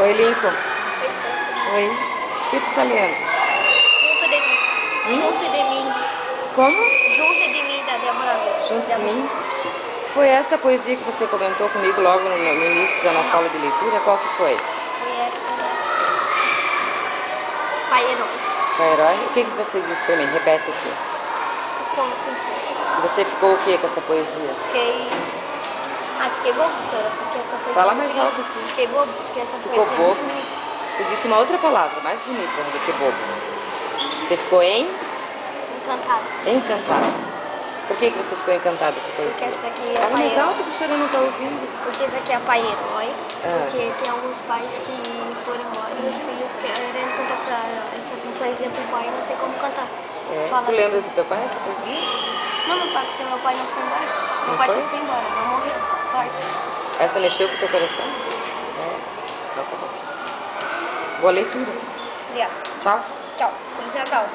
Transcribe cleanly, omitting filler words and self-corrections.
Oi, Lincoln. Oi. O que tu tá lendo? Junto de mim. Junto de mim. Como? Junto de mim, da Débora Luz. Junto de mim? Foi essa poesia que você comentou comigo logo no início da nossa aula de leitura? Qual que foi? Foi esta. Pai Herói. Pai Herói? O que você disse pra mim? Repete aqui. Como sincero. Você ficou o que com essa poesia? Fiquei bobo, senhora, porque essa poesia... Fala mais alto aqui. Fiquei bobo, porque essa Ficou poesia bobo? é muito bonita. Tu disse uma outra palavra, mais bonita do que bobo. Você ficou Encantada. encantado. Por que você ficou encantado com a Porque poesia? essa daqui é Fala Pai mais Herói. alto, a professora não está ouvindo. Porque esse aqui é Pai Herói. Ah. Porque tem alguns pais que foram embora e os filhos querendo cantar essa poesia pro pai, não tem como cantar. É. Fala Tu assim. lembras do teu pai essa poesia? Não, meu pai, porque meu pai não foi embora. Meu Não pai foi? só foi embora, não morreu. Sorry. Essa mexeu com o teu coração? É. Então tá bom. Boa leitura. Obrigada. Tchau. Tchau. Feliz Natal.